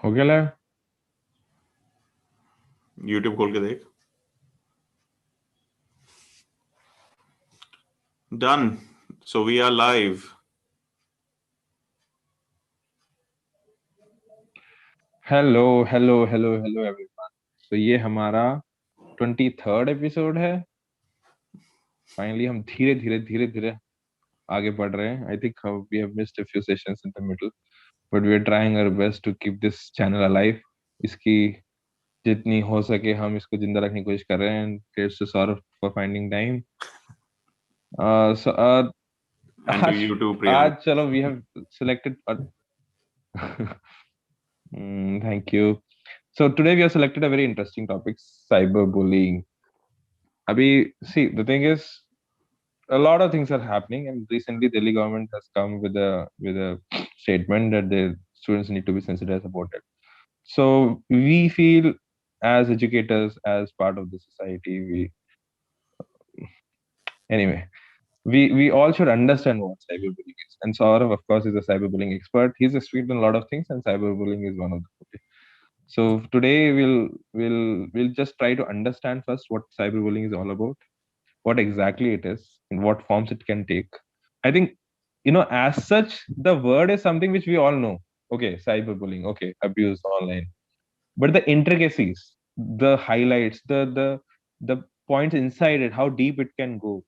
हो गया live? YouTube खोल के देख। Done. So we are live. Hello everyone. तो ये हमारा 23rd एपिसोड है। फाइनली हम धीरे धीरे आगे बढ़ रहे हैं। I think we have missed a few sessions in the middle, but we are trying our best to keep this channel alive. इसकी जितनी हो सके हम इसको जिंदा रखने की कोशिश कर रहे हैं। Cheers to Saurabh for finding time. So And to आज you too, Priyank. चलो we have selected thank you. So today we have selected a very interesting topic, cyberbullying. Abhi, see, the thing is, a lot of things are happening, and recently Delhi government has come with a statement that the students need to be sensitized about it. So we feel, as educators, as part of the society, anyway, we all should understand what cyberbullying is. And Saurav, of course, is a cyberbullying expert. He's experienced in a lot of things, and cyberbullying is one of them. Okay. So today we'll just try to understand first what cyberbullying is all about, what exactly it is, and what forms it can take. I think, as such, the word is something which we all know. Okay, cyberbullying. Okay, abuse online. But the intricacies, the highlights, the points inside it, how deep it can go,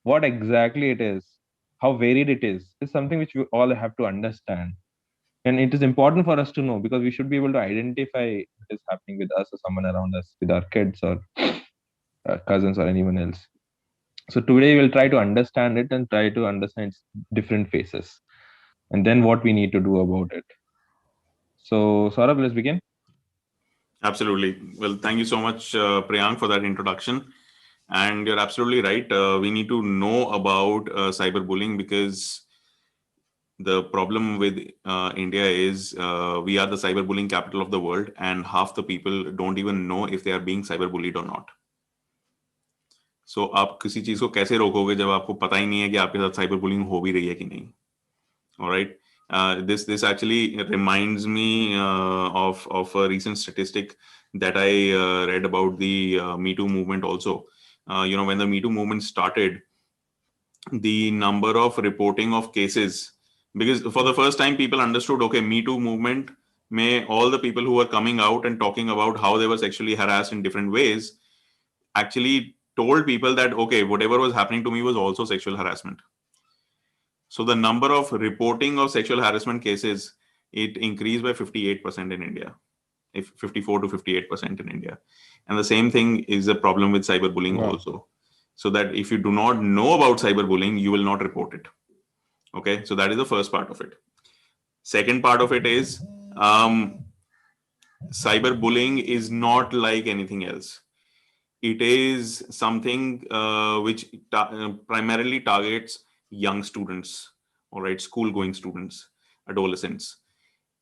what exactly it is, how varied it is something which we all have to understand. And it is important for us to know, because we should be able to identify what is happening with us or someone around us, with our kids or cousins or anyone else. So today we'll try to understand it and try to understand its different phases, and then what we need to do about it. So Saurabh, let's begin. Absolutely. Well, thank you so much, Priyank, for that introduction. And you're absolutely right. We need to know about cyberbullying, because the problem with India is we are the cyberbullying capital of the world, and half the people don't even know if they are being cyberbullied or not. So आप किसी चीज को कैसे रोकोगे जब आपको पता ही नहीं है कि आपके साथ साइबर बुलिंग हो भी रही है कि नहीं? All right. This actually reminds me of a recent statistic that I read about the Me Too movement also. When the Me Too movement started, the number of reporting of cases, because for the first time people understood, okay, Me Too movement, may all the people who were coming out and talking about how they were sexually harassed in different ways actually told people that, okay, whatever was happening to me was also sexual harassment. So the number of reporting of sexual harassment cases, it increased by 58% in India, if 54 to 58% in India. And the same thing is a problem with cyberbullying also. So that if you do not know about cyberbullying, you will not report it. Okay, so that is the first part of it. Second part of it is cyberbullying is not like anything else. It is something which primarily targets young students, all right, school going students, adolescents,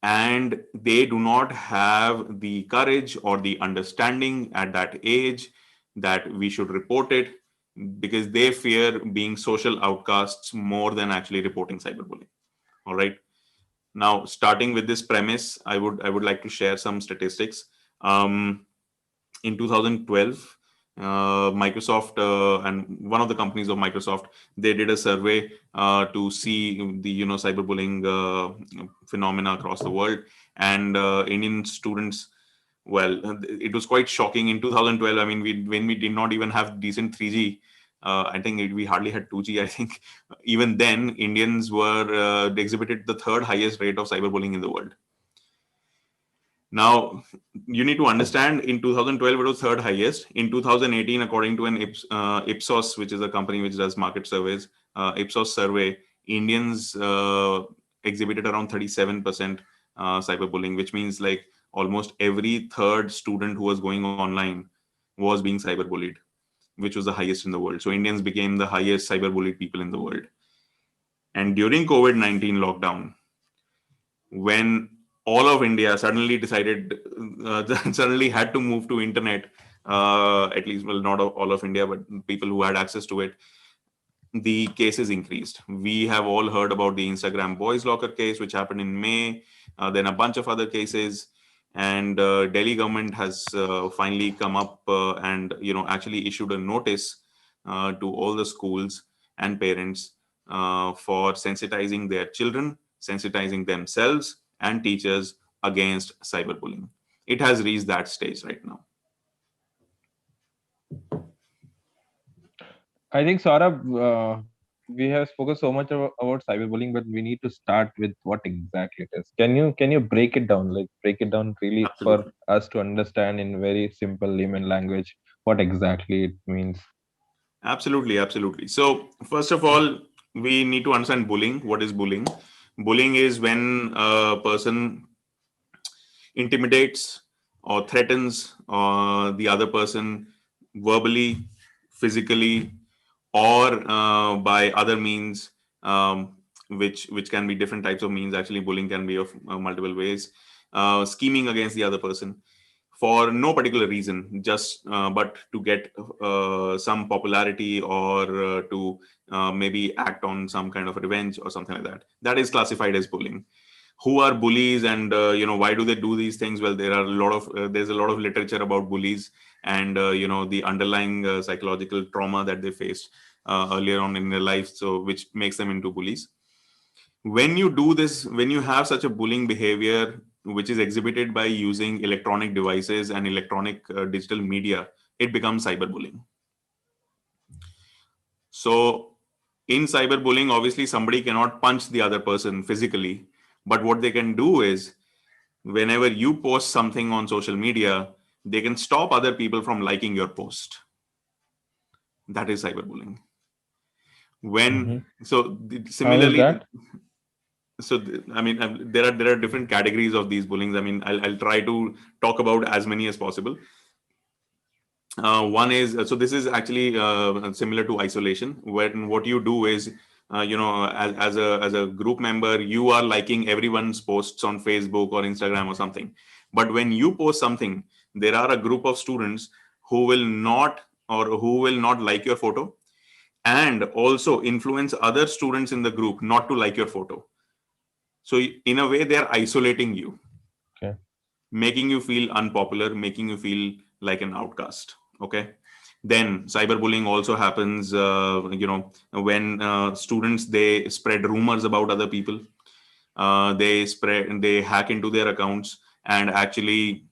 and they do not have the courage or the understanding at that age that we should report it, because they fear being social outcasts more than actually reporting cyberbullying. All right. Now, starting with this premise, I would like to share some statistics. In 2012, Microsoft and one of the companies of Microsoft, they did a survey to see the cyberbullying phenomena across the world, and Indian students. Well, it was quite shocking in 2012. I mean, when we did not even have decent 3G. I think we hardly had 2G. I think even then, Indians were exhibited the third highest rate of cyberbullying in the world. Now, you need to understand, in 2012, it was third highest. In 2018, according to an Ipsos, which is a company which does market surveys, Ipsos survey, Indians exhibited around 37% cyberbullying, which means like almost every third student who was going online was being cyberbullied, which was the highest in the world. So Indians became the highest cyberbullied people in the world. And during COVID-19 lockdown, when all of India suddenly decided, suddenly had to move to internet, at least, well, not all of India, but people who had access to it, the cases increased. We have all heard about the Instagram boys locker case, which happened in May, then a bunch of other cases. And Delhi government has finally come up and actually issued a notice to all the schools and parents for sensitizing their children, sensitizing themselves and teachers against cyberbullying. It has reached that stage right now. I think Saurabh, we have spoken so much about cyberbullying, but we need to start with what exactly it is. Can you break it down, like break it down really for Absolutely. us to understand in very simple layman language what exactly it means? Absolutely, absolutely. So, first of all, we need to understand bullying. What is bullying? Bullying is when a person intimidates or threatens the other person verbally, physically, or by other means, which can be different types of means. Actually, bullying can be of multiple ways. Scheming against the other person for no particular reason, just but to get some popularity or to maybe act on some kind of revenge or something like that. That is classified as bullying. Who are bullies, and why do they do these things? Well, there's a lot of literature about bullies, and the underlying psychological trauma that they faced earlier on in their life, so which makes them into bullies. When you do this, when you have such a bullying behavior which is exhibited by using electronic devices and electronic digital media, it becomes cyberbullying. So in cyberbullying, obviously somebody cannot punch the other person physically, but what they can do is, whenever you post something on social media, they can stop other people from liking your post. That is cyberbullying. Hmm. How is Similarly, that? I mean, there are different categories of these bullyings. I mean, I'll try to talk about as many as possible. One is, so this is actually similar to isolation, when what you do is, as a group member, you are liking everyone's posts on Facebook or Instagram or something. But when you post something, there are a group of students who will not like your photo, and also influence other students in the group not to like your photo. So in a way, they are isolating you, Okay. making you feel unpopular, making you feel like an outcast. Okay. Then cyberbullying also happens, when students, they spread rumors about other people. They hack into their accounts and actually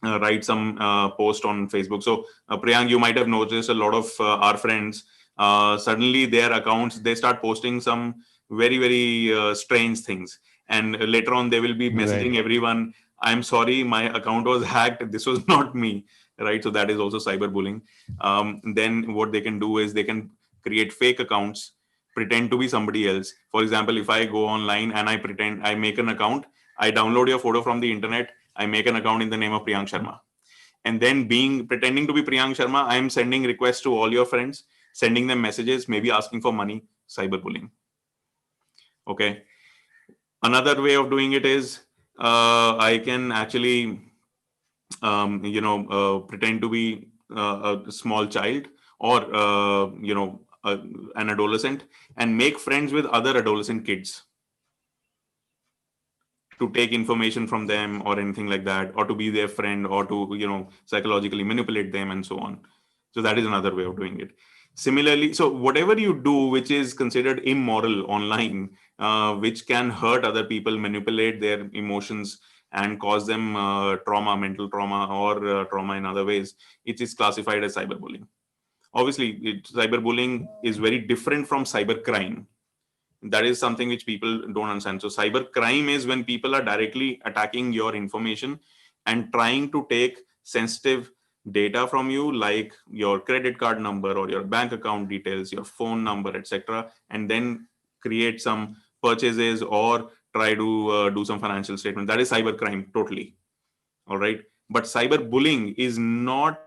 write some post on Facebook. So, Priyank, you might have noticed a lot of our friends, suddenly their accounts, they start posting some very, very strange things. And later on, they will be Right. messaging everyone, I'm sorry, my account was hacked. This was not me. Right. So, that is also cyberbullying. Then, what they can do is they can create fake accounts, pretend to be somebody else. For example, if I go online and I pretend I make an account, I download your photo from the internet, I make an account in the name of Priyank Sharma. And then being pretending to be Priyank Sharma, I am sending requests to all your friends, sending them messages, maybe asking for money, cyberbullying. Okay. Another way of doing it is, I can actually, pretend to be a small child, or, an adolescent, and make friends with other adolescent kids to take information from them or anything like that, or to be their friend, or to psychologically manipulate them and so on. So that is another way of doing it. Similarly, so whatever you do which is considered immoral online, which can hurt other people, manipulate their emotions, and cause them trauma, mental trauma, or trauma in other ways, it is classified as cyberbullying. Obviously, cyberbullying is very different from cybercrime. That is something which people don't understand. So cyber crime is when people are directly attacking your information and trying to take sensitive data from you, like your credit card number or your bank account details, your phone number, etc., and then create some purchases or try to do some financial statement. That is cyber crime totally. All right. But cyber bullying is not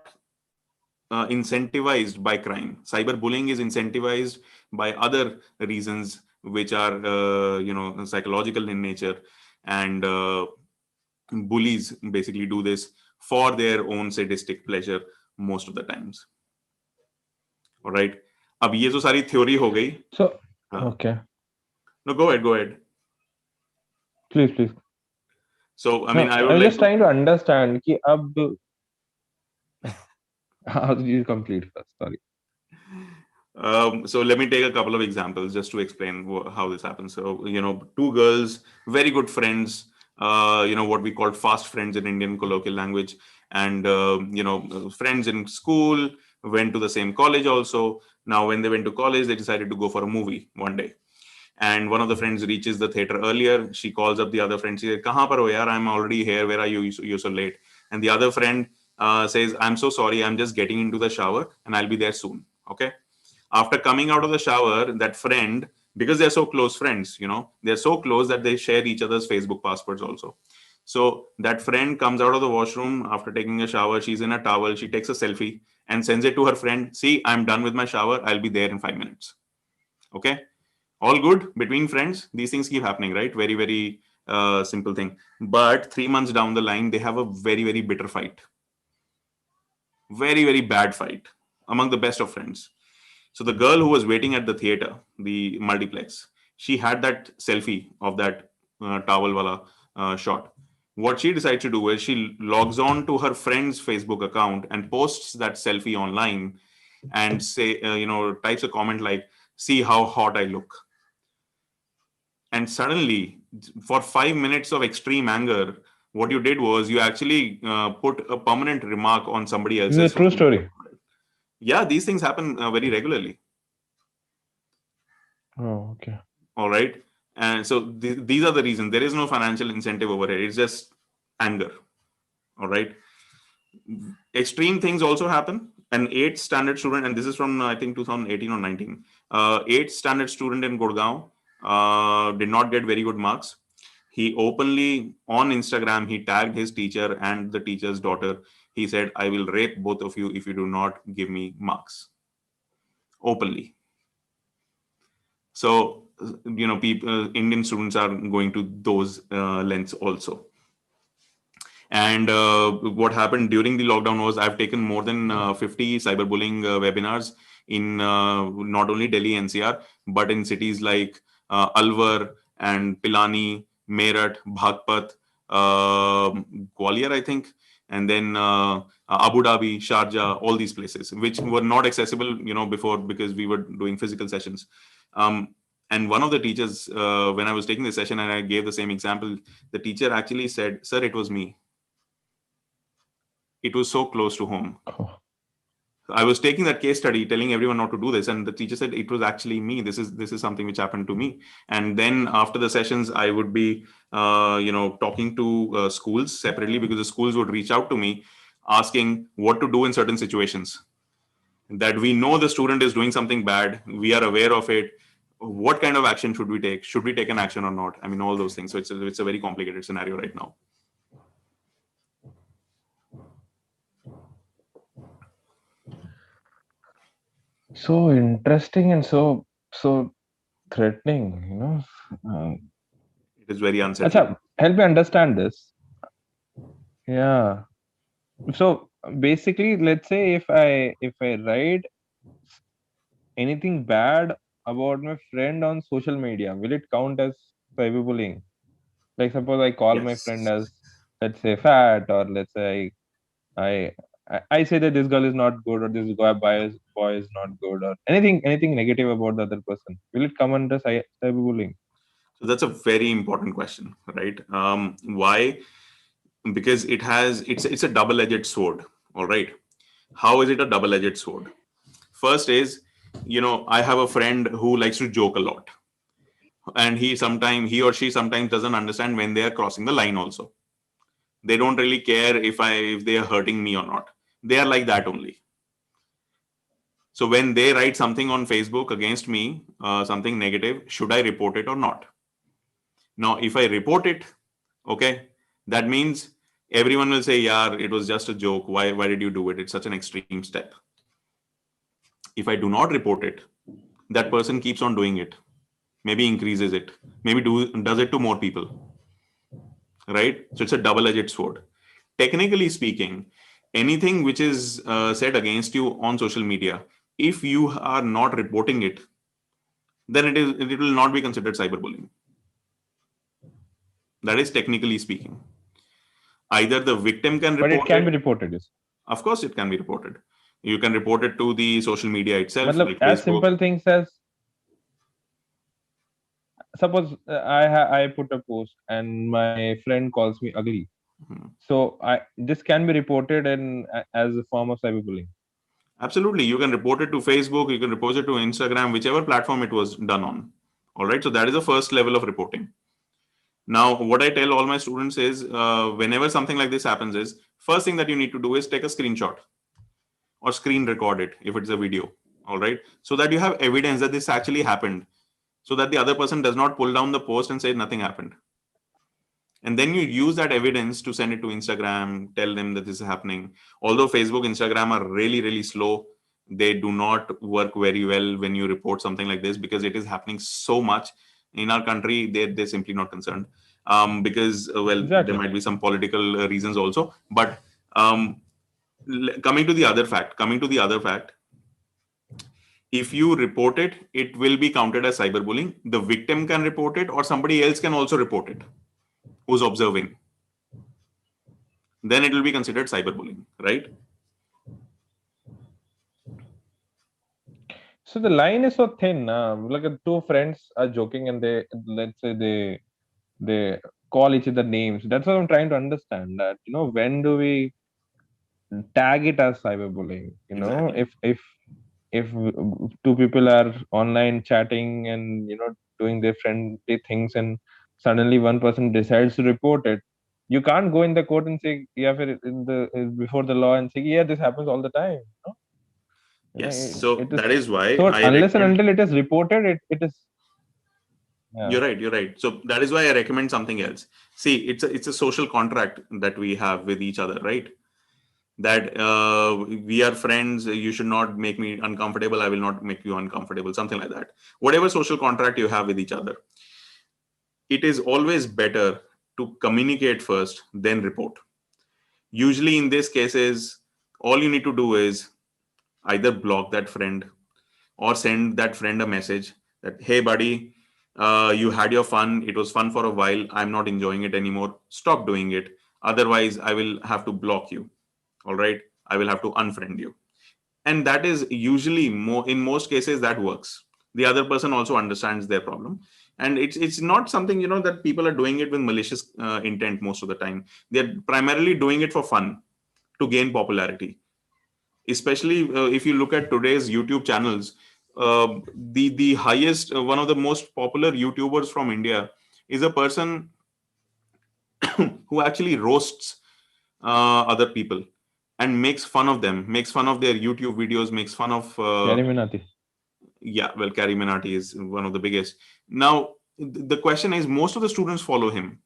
incentivized by crime. Cyberbullying is incentivized by other reasons, which are psychological in nature, and bullies basically do this for their own sadistic pleasure most of the times. All right. अब ये तो सारी theory हो गई. So, हाँ. okay, No, go ahead, go ahead. please. So, I No, mean, I I would was like just to. trying to understand कि अब how did you complete first? Sorry. So let me take a couple of examples just to explain how this happens. So, two girls, very good friends, what we call fast friends in Indian colloquial language, and friends in school, went to the same college also. Now, when they went to college, they decided to go for a movie one day. And one of the friends reaches the theater earlier. She calls up the other friend. She says, "Kahan par ho yaar? I'm already here. Where are you? You're so late." And the other friend says, "I'm so sorry. I'm just getting into the shower and I'll be there soon." Okay. After coming out of the shower, that friend, because they're so close friends, they're so close that they share each other's Facebook passwords also. So that friend comes out of the washroom after taking a shower. She's in a towel. She takes a selfie and sends it to her friend. "See, I'm done with my shower. I'll be there in 5 minutes." Okay. All good between friends. These things keep happening, right? Very, very simple thing. But 3 months down the line, they have a very, very bitter fight. Very, very bad fight among the best of friends. So the girl who was waiting at the theater, the multiplex, she had that selfie of that towel wala shot. What she decides to do is she logs on to her friend's Facebook account and posts that selfie online and types a comment like, "See how hot I look." And suddenly, for 5 minutes of extreme anger, what you did was you actually put a permanent remark on somebody This is else's a true social media. story. Yeah, these things happen very regularly. Oh, okay. All right. And so these are the reasons. There is no financial incentive over here. It's just anger. All right. Extreme things also happen. An eighth standard student, and this is from I think 2018 or 19. Eighth standard student in Gurgaon did not get very good marks. He openly on Instagram he tagged his teacher and the teacher's daughter. He said, "I will rape both of you if you do not give me marks." Openly. So people, Indian students are going to those lengths also. And what happened during the lockdown was I've taken more than 50 cyberbullying webinars in not only Delhi NCR but in cities like Alwar and Pilani, Meerut, Bhagpat, Gwalior, I think, and then Abu Dhabi, Sharjah, all these places which were not accessible before because we were doing physical sessions. And one of the teachers, when I was taking the session and I gave the same example, the teacher actually said, "Sir, it was me." It was so close to home. Oh, I was taking that case study, telling everyone not to do this, and the teacher said it was actually me. This is something which happened to me. And then after the sessions, I would be, talking to schools separately because the schools would reach out to me, asking what to do in certain situations. That we know the student is doing something bad, we are aware of it. What kind of action should we take? Should we take an action or not? I mean, all those things. So it's a very complicated scenario right now. so interesting and so threatening. It is very unsettling. Acha, help me understand this. Yeah. So basically, let's say if I write anything bad about my friend on social media, will it count as cyberbullying? Like suppose I call my friend Yes. as, let's say, fat, or let's say I I say that this girl is not good, or this boy is not good, or anything negative about the other person. Will it come under cyberbullying? So that's a very important question, right? Why? Because it's a double-edged sword. All right. How is it a double-edged sword? First is, I have a friend who likes to joke a lot, and he or she sometimes doesn't understand when they are crossing the line. Also, they don't really care if they are hurting me or not. They are like that only. So when they write something on Facebook against me, something negative, should I report it or not? Now, if I report it, okay, that means everyone will say, "Yeah, it was just a joke. Why did you do it? It's such an extreme step." If I do not report it, that person keeps on doing it, maybe increases it, maybe does it to more people, right? So it's a double-edged sword. Technically speaking, anything which is said against you on social media, If you are not reporting it, then it will not be considered cyberbullying. That is technically speaking. Either the victim can But it report can it. be reported. Yes. Of course, it can be reported. You can report it to the social media itself, Matlab, like as Facebook. simple things as, suppose I put a post and my friend calls me ugly. Mhm. So this can be reported in as a form of cyberbullying. Absolutely. You can report it to Facebook, you can report it to Instagram, whichever platform it was done on. All right. So that is the first level of reporting. Now, what I tell all my students is whenever something like this happens, is first thing that you need to do is take a screenshot or screen record it if it's a video. All right. So that you have evidence that this actually happened, so that the other person does not pull down the post and say nothing happened. And then you use that evidence to send it to Instagram, tell them that this is happening. Although Facebook, Instagram are really, really slow, they do not work very well when you report something like this, because it is happening so much in our country. They're simply not concerned, because well, there Exactly. might be some political reasons also. But um, coming to the other fact, if you report it, it will be counted as cyberbullying. The victim can report it, or somebody else can also report it who's observing. Then it will be considered cyberbullying, right? So the line is so thin. Like two friends are joking and they, let's say they call each other names. That's what I'm trying to understand. That, when do we tag it as cyberbullying? Exactly. If two people are online chatting and doing their friendly things, and suddenly one person decides to report it, you can't go in the court and say, yeah, in the before the law, and say, yeah, this happens all the time. Yes. It So is that is why so, I unless and recommend. until it is reported, it is, yeah. You're right. You're right. So that is why I recommend something else. See, it's a social contract that we have with each other, right? That we are friends. You should not make me uncomfortable. I will not make you uncomfortable. Something like that. Whatever social contract you have with each other, it is always better to communicate first, then report. Usually, in these cases, all you need to do is either block that friend or send that friend a message that, hey buddy, you had your fun, it was fun for a while, I'm not enjoying it anymore, stop doing it, otherwise I will have to block you. All right, I will have to unfriend you. And that is usually, more in most cases, that works. The other person also understands their problem, and it's not something, that people are doing it with malicious intent. Most of the time they're primarily doing it for fun, to gain popularity. Especially if you look at today's YouTube channels, the highest, one of the most popular YouTubers from India is a person who actually roasts other people and makes fun of them, makes fun of their YouTube videos, makes fun of Kariminati. yeah, well, Carrie Minati is one of the biggest. Now, the question is, most of the students follow him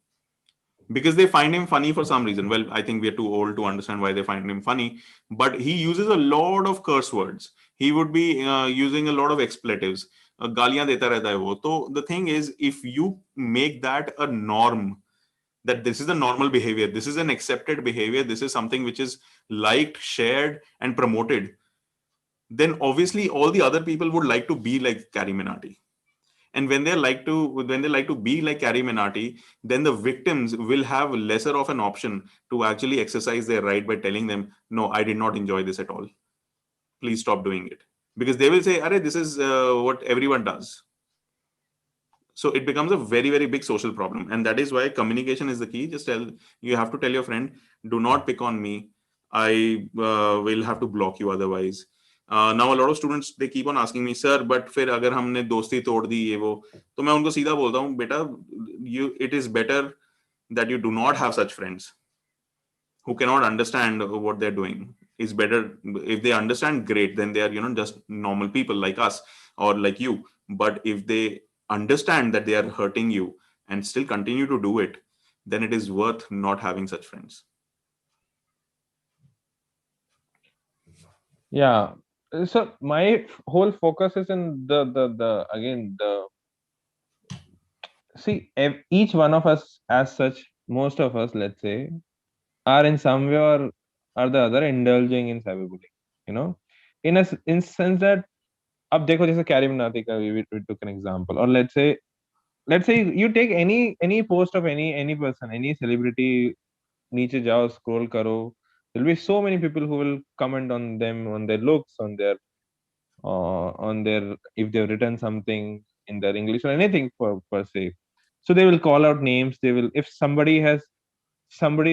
because they find him funny for some reason. Well, I think we are too old to understand why they find him funny, but he uses a lot of curse words. He would be using a lot of expletives. गालियां देता रहता है वो. So the thing is, if you make that a norm, that this is the normal behavior, this is an accepted behavior, this is something which is liked, shared, and promoted, then obviously all the other people would like to be like Carrie Minati. And when they like to be like Carrie Minati, then the victims will have lesser of an option to actually exercise their right by telling them, no, I did not enjoy this at all, please stop doing it. Because they will say, Arey, this is what everyone does. So it becomes a very, very big social problem, and that is why communication is the key. Just tell, you have to tell your friend, do not pick on me, I will have to block you otherwise. Now a lot of students, they keep on asking me, sir, but फिर अगर हमने दोस्ती तोड़ दी ये वो, तो मैं उनको सीधा बोलता हूँ, बेटा, you, it is better that you do not have such friends who cannot understand what they're doing. It's better if they understand, great, then they are, just normal people like us or like you. But if they understand that they are hurting you and still continue to do it, then it is worth not having such friends. Yeah. So my whole focus is in the again the see, each one of us, as such, most of us, let's say, are in some way or the other indulging in cyberbullying. You know, in sense that अब देखो जैसे carry मनाटी का we took an example, or let's say you take any post of any person, any celebrity, नीचे जाओ scroll करो, there'll be so many people who will comment on them, on their looks, on their, if they've written something in their English or anything per se. So they will call out names. They will, if somebody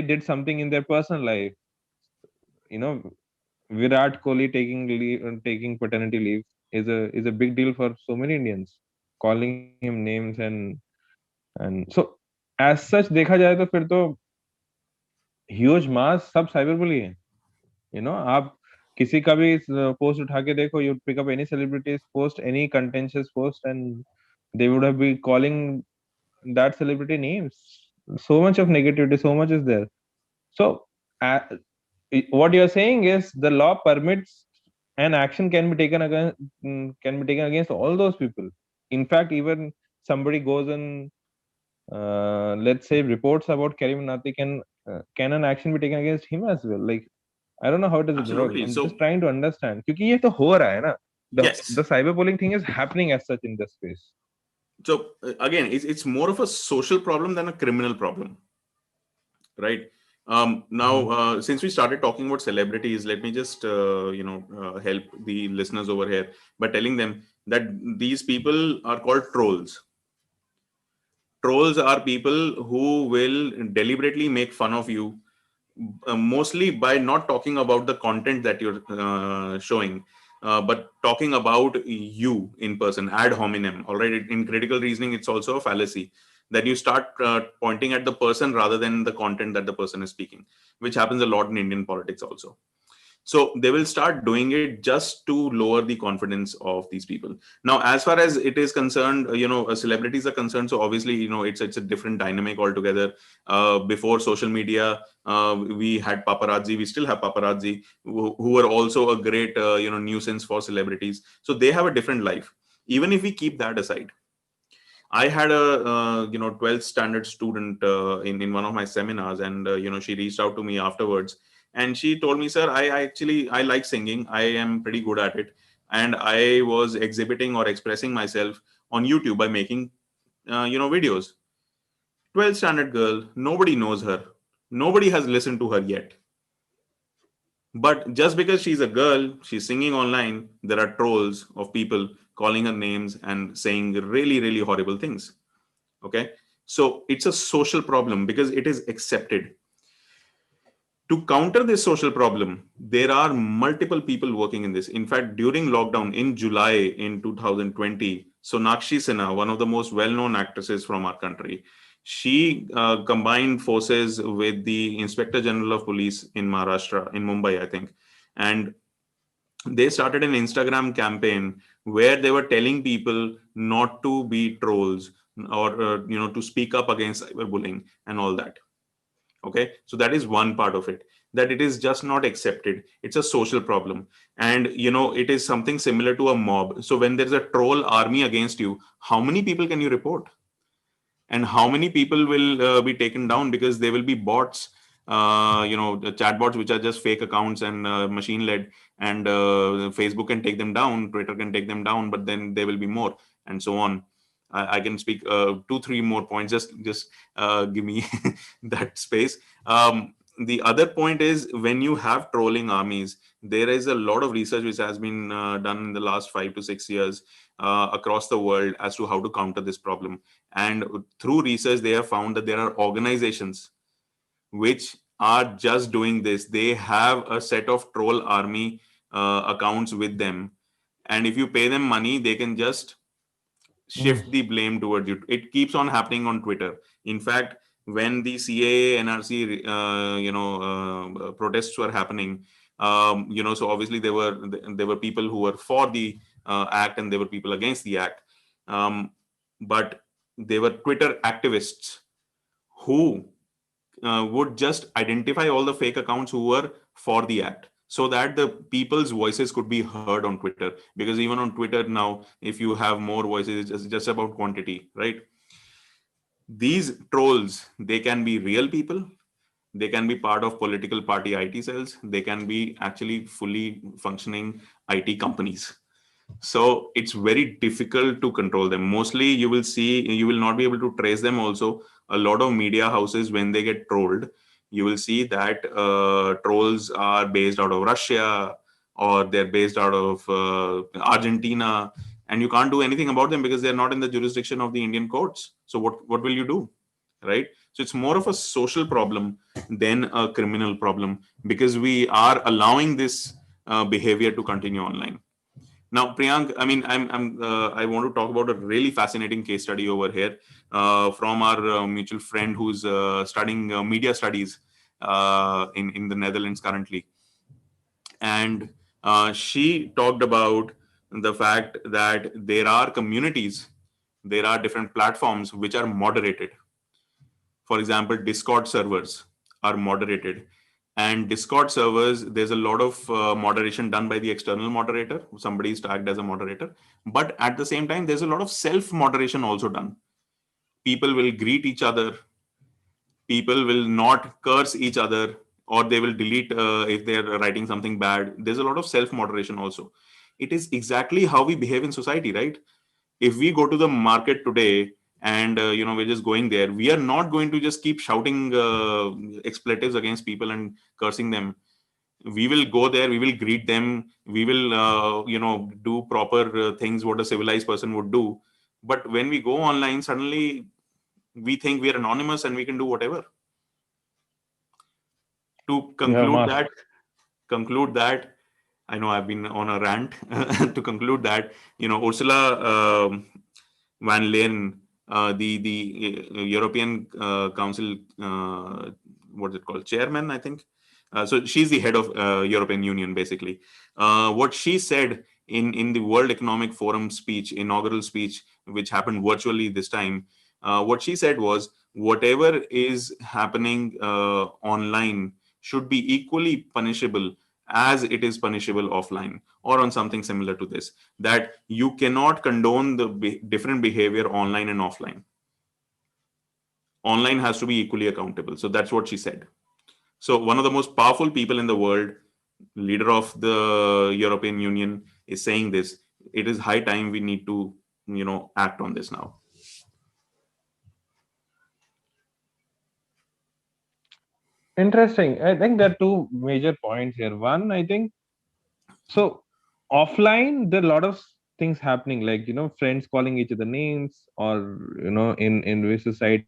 did something in their personal life, you know, Virat Kohli taking leave, taking paternity leave is a big deal for so many Indians, calling him names, and so as such देखा जाए तो फिर तो huge मास सब cyber bully है. आप किसी का भी पोस्ट उठा के देखो, you pick up any celebrities post, any contentious post, and they would have been calling that celebrity names. So much of negativity, so much is there. So uh, what you're saying is the law permits an action can be taken against, can be taken against all those people. In fact, even somebody goes and let's say reports about Karim Nati, can an action be taken against him as well? Like, I don't know how does it work. Absolutely. I'm just So trying to understand. क्योंकि ये तो हो रहा है ना. The yes. cyberbullying thing is happening as such in this space. So again, it's more of a social problem than a criminal problem, right? Now, Mhm. since we started talking about celebrities, let me just help the listeners over here by telling them that these people are called trolls. Trolls are people who will deliberately make fun of you, mostly by not talking about the content that you're showing, but talking about you in person, ad hominem. All right, in critical reasoning, it's also a fallacy that you start pointing at the person rather than the content that the person is speaking, which happens a lot in Indian politics also. So they will start doing it just to lower the confidence of these people. Now, as far as it is concerned, celebrities are concerned, so obviously, it's a different dynamic altogether. Before social media, we had paparazzi, we still have paparazzi, who were also a great nuisance for celebrities, so they have a different life. Even if we keep that aside, I had a 12th standard student in one of my seminars, and she reached out to me afterwards, and she told me, "Sir, I like singing. I am pretty good at it, and I was exhibiting or expressing myself on YouTube by making videos." 12th standard girl, nobody knows her, nobody has listened to her yet. But just because she's a girl, she's singing online, there are trolls of people calling her names and saying really, really horrible things. Okay, so it's a social problem because it is accepted. To counter this social problem, there are multiple people working in this. In fact, during lockdown in July in 2020, Sonakshi Sinha, one of the most well-known actresses from our country, she combined forces with the Inspector General of Police in Maharashtra, in Mumbai, I think, and they started an Instagram campaign where they were telling people not to be trolls, or to speak up against cyberbullying and all that. Okay, so that is one part of it, that it is just not accepted. It's a social problem, and it is something similar to a mob. So when there's a troll army against you, how many people can you report, and how many people will be taken down, because there will be bots, the chat bots, which are just fake accounts and machine led, and Facebook can take them down, Twitter can take them down, but then there will be more, and so on. I can speak 2 3 more points. Just give me that space. The other point is, when you have trolling armies, there is a lot of research which has been done in the last 5 to 6 years across the world as to how to counter this problem. And through research, they have found that there are organizations which are just doing this. They have a set of troll army accounts with them. And if you pay them money, they can just Mm. shift the blame towards you. It keeps on happening on Twitter. In fact, when the CAA, NRC, protests were happening, so obviously there were people who were for the act, and there were people against the act. But they were Twitter activists who would just identify all the fake accounts who were for the act, so that the people's voices could be heard on Twitter. Because even on Twitter now, if you have more voices, it's just about quantity, right? These trolls, they can be real people, they can be part of political party IT cells, they can be actually fully functioning IT companies. So it's very difficult to control them. Mostly you will see, you will not be able to trace them also. A lot of media houses, when they get trolled, you will see that trolls are based out of Russia, or they're based out of Argentina, and you can't do anything about them because they're not in the jurisdiction of the Indian courts. So what will you do, right? So it's more of a social problem than a criminal problem, because we are allowing this behavior to continue online. Now, Priyank, I mean, I want to talk about a really fascinating case study over here from our mutual friend who's studying media studies in the Netherlands currently, and she talked about the fact that there are communities, there are different platforms which are moderated. For example, Discord servers are moderated, and Discord servers, there's a lot of moderation done by the external moderator. Somebody is tagged as a moderator, but at the same time there's a lot of self moderation also done. People will greet each other, people will not curse each other, or they will delete if they're writing something bad. There's a lot of self moderation also. It is exactly how we behave in society, right? If we go to the market today and we're just going there, we are not going to just keep shouting expletives against people and cursing them. We will go there, we will greet them, we will do proper things what a civilized person would do. But when we go online, suddenly we think we are anonymous and we can do whatever. To Yeah, conclude that, I know I've been on a rant. To conclude that, Ursula van Leyen, the European Council, what is it called, chairman, I think. So she's the head of European Union, basically. What she said in the World Economic Forum speech, inaugural speech, which happened virtually this time, what she said was, whatever is happening online should be equally punishable as it is punishable offline, or on something similar to this, that you cannot condone the different behavior online and offline. Online has to be equally accountable. So that's what she said. So one of the most powerful people in the world, leader of the European Union, is saying this. It is high time we need to act on this now. interesting. I think there are two major points here. One, I think so offline there are a lot of things happening, like friends calling each other names, or in this society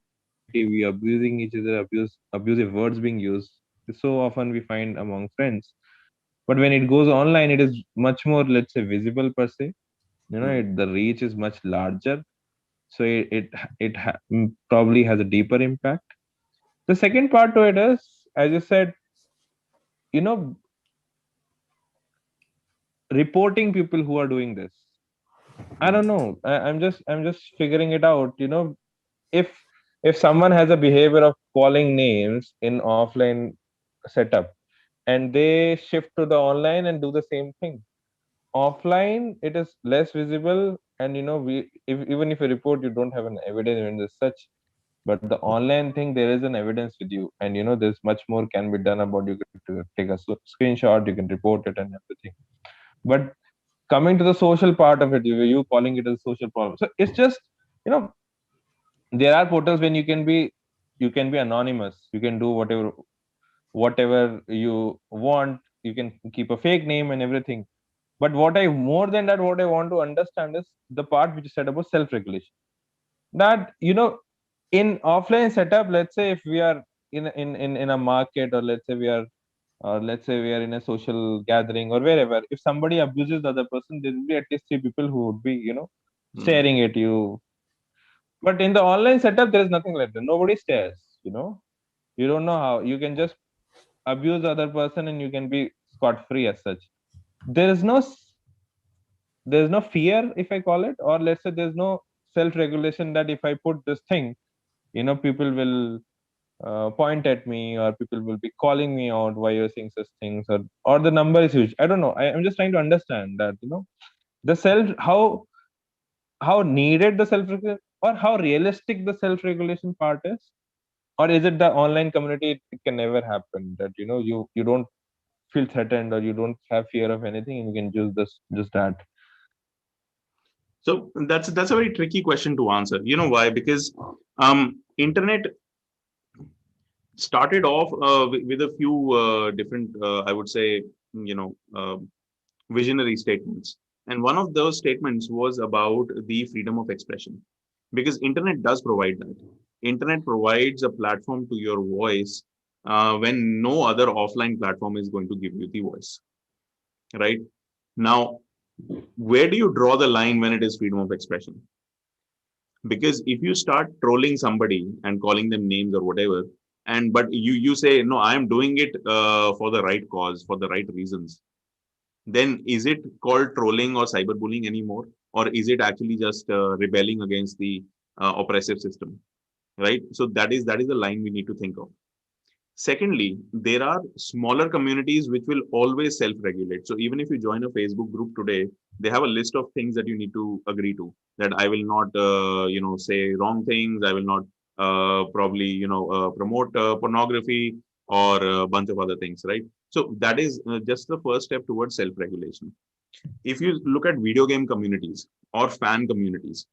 we abusing each other, abusive words being used. So often we find among friends. But when it goes online, it is much more, let's say, visible per se. Hmm. The reach is much larger, so probably has a deeper impact. The second part to it is, as you said, you know reporting people who are doing this. I don't know. I'm just figuring it out. If someone has a behavior of calling names in offline setup, and they shift to the online and do the same thing. Offline, it is less visible, and even if you report, you don't have an evidence as such. But the online thing, there is an evidence with you, and there's much more can be done about. You can take a screenshot, you can report it, and everything. But coming to the social part of it, you calling it a social problem. So it's just, you know there are portals when you can be anonymous. You can do whatever you want. You can keep a fake name and everything. But more than that, what I want to understand is the part which you said about self regulation. That, in offline setup, let's say if we are in a market, or let's say we are in a social gathering or wherever, if somebody abuses the other person, there will be at least three people who would be Hmm. staring at you. But in the online setup, there is nothing like that. Nobody stares. You don't know how you can just abuse the other person and you can be scot free as such. There is there's no fear, if I call it, or let's say there's no self regulation, that if I put this thing, people will point at me, or people will be calling me out why you're saying such things, or the number is huge. I don't know. I'm just trying to understand that, the self how needed the self regulation, or how realistic the self regulation part is. or is it the online community? It can never happen that you don't feel threatened, or you don't have fear of anything, and you can just that. So that's a very tricky question to answer. You know why? Because internet started off with a few different, I would say, you know, visionary statements. And one of those statements was about the freedom of expression, because internet does provide that. Internet provides a platform to your voice when no other offline platform is going to give you the voice, right? Now, where do you draw the line when it is freedom of expression? Because if you start trolling somebody and calling them names or whatever, and but you say no, I am doing it for the right cause, for the right reasons, then is it called trolling or cyberbullying anymore, or is it actually just rebelling against the oppressive system, right? So that is the line we need to think of. Secondly, there are smaller communities which will always self regulate. So even if you join a Facebook group today, they have a list of things that you need to agree to. That I will not, say wrong things. I will not probably, promote pornography or a bunch of other things, right? So that is just the first step towards self regulation. If you look at video game communities or fan communities,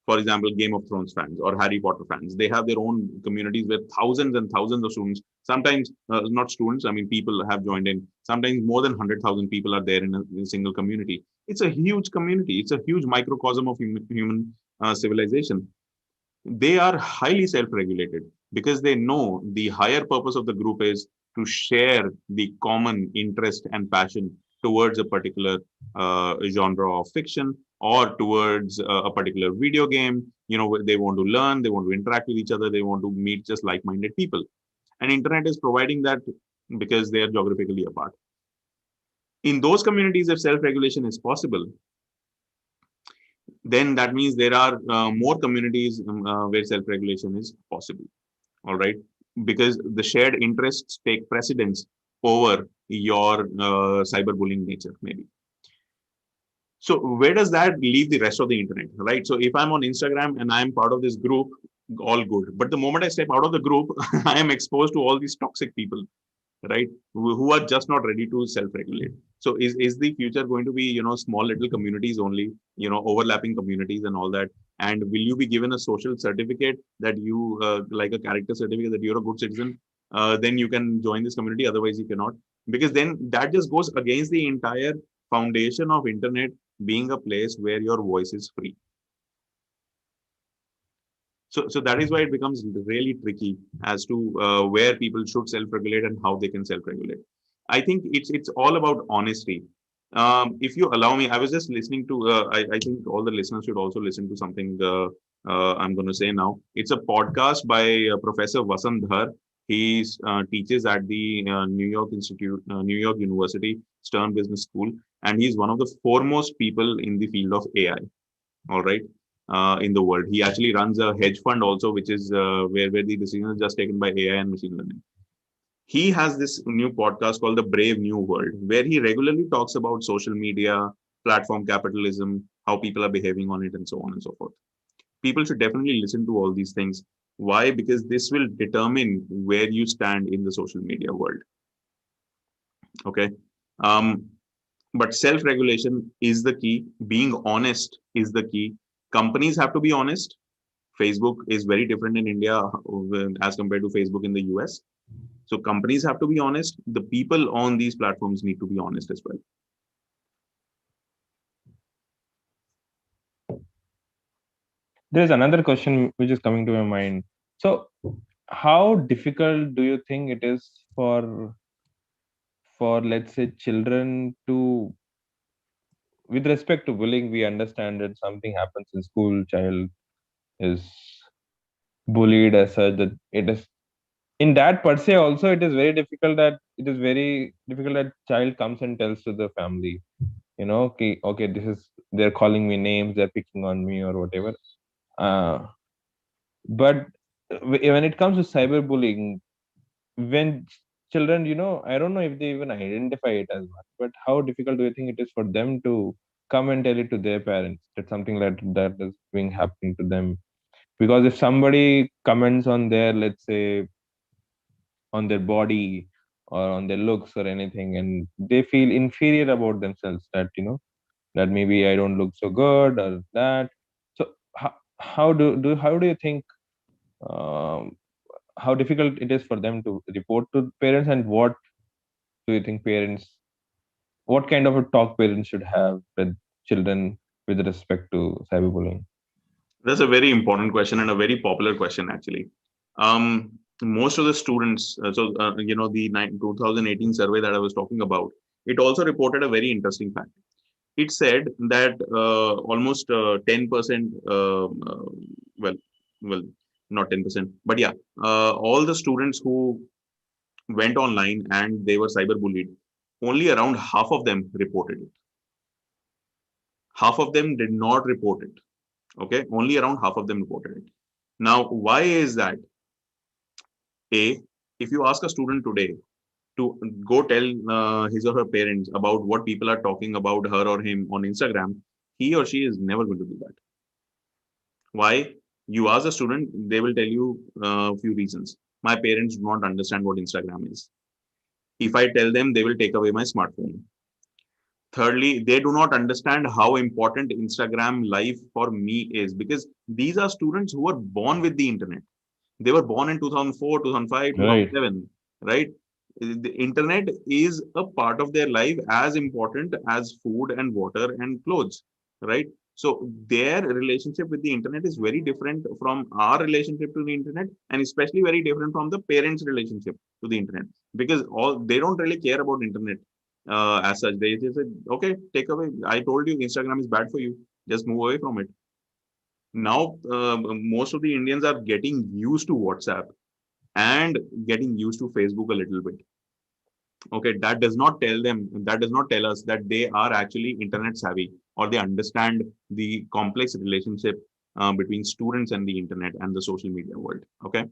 for example, Game of Thrones fans or Harry Potter fans, they have their own communities with thousands and thousands of students. Sometimes not students, I mean, people have joined in. Sometimes more than 100,000 people are there in a single community. It's a huge community. It's a huge microcosm of human civilization. They are highly self-regulated because they know the higher purpose of the group is to share the common interest and passion towards a particular genre of fiction, or towards a particular video game. They want to learn, they want to interact with each other, they want to meet just like-minded people, and internet is providing that because they are geographically apart. In those communities, if self-regulation is possible, then that means there are more communities where self-regulation is possible. All right, because the shared interests take precedence over your cyberbullying nature, maybe. So where does that leave the rest of the internet, right? So if I'm on Instagram and I'm part of this group, all good. But the moment I step out of the group, I am exposed to all these toxic people, right? Who are just not ready to self-regulate. So is the future going to be, small little communities only, overlapping communities and all that? And will you be given a social certificate that you like a character certificate that you're a good citizen? Then you can join this community. Otherwise, you cannot, because then that just goes against the entire foundation of internet being a place where your voice is free. So that is why it becomes really tricky as to where people should self-regulate and how they can self-regulate. I think it's all about honesty. If you allow me, I was just listening to. I think all the listeners should also listen to something. I'm going to say now. It's a podcast by Professor Vasant Dhar. He teaches at the New York University Stern Business School, and he's one of the foremost people in the field of AI. All right, in the world. He actually runs a hedge fund also, which is where the decision is just taken by AI and machine learning. He has this new podcast called The Brave New World, where he regularly talks about social media, platform capitalism, how people are behaving on it, and so on and so forth. People should definitely listen to all these things. Why? Because this will determine where you stand in the social media world. Okay. Um, but self-regulation is the key. Being honest is the key. Companies have to be honest. Facebook is very different in India as compared to Facebook in the US. So companies have to be honest. The people on these platforms need to be honest as well. There's another question which is coming to my mind. So, how difficult do you think it is for let's say children to, with respect to bullying, we understand that something happens in school, child is bullied as such, that it is in that per se also, it is very difficult that it is very difficult that child comes and tells to the family, okay, okay, this is, they're calling me names, they're picking on me or whatever. But when it comes to cyberbullying, when children, I don't know if they even identify it as much, but how difficult do you think it is for them to come and tell it to their parents that something like that is being happening to them? Because if somebody comments on their, let's say, on their body or on their looks or anything, and they feel inferior about themselves, that that maybe I don't look so good or that. So how do you think, um, how difficult it is for them to report to parents, and what do you think parents, what kind of a talk parents should have with children with respect to cyberbullying? That's a very important question and a very popular question, actually. Most of the students, the 2018 survey that I was talking about, it also reported a very interesting fact. It said that almost 10%, well, well, not 10%, but yeah, all the students who went online and they were cyberbullied, only around half of them reported it. Half of them did not report it. Okay, only around half of them reported it. Now, why is that? A, if you ask a student today to go tell his or her parents about what people are talking about her or him on Instagram, he or she is never going to do that. Why? You ask a student, they will tell you a few reasons. My parents do not understand what Instagram is. If I tell them, they will take away my smartphone. Thirdly, they do not understand how important Instagram life for me is, because these are students who are born with the internet. They were born in 2004, 2005, Right. 2007, right? The internet is a part of their life as important as food and water and clothes, right? So their relationship with the internet is very different from our relationship to the internet, and especially very different from the parents' relationship to the internet, because all they don't really care about internet as such. They just said, okay, take away. I told you Instagram is bad for you. Just move away from it. Now, most of the Indians are getting used to WhatsApp and getting used to Facebook a little bit. Okay, that does not tell us that they are actually internet savvy, or they understand the complex relationship between students and the internet and the social media world. Okay,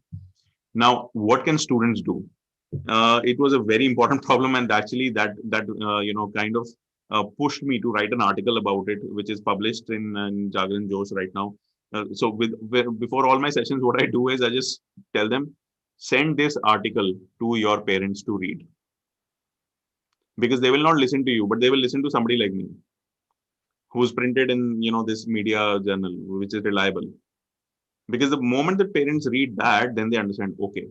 now what can students do? It was a very important problem, and actually that kind of pushed me to write an article about it, which is published in Jagran Josh right now. Before all my sessions, what I do is I just tell them, send this article to your parents to read, because they will not listen to you, but they will listen to somebody like me, who's printed in this media journal, which is reliable. Because the moment that parents read that, then they understand, okay,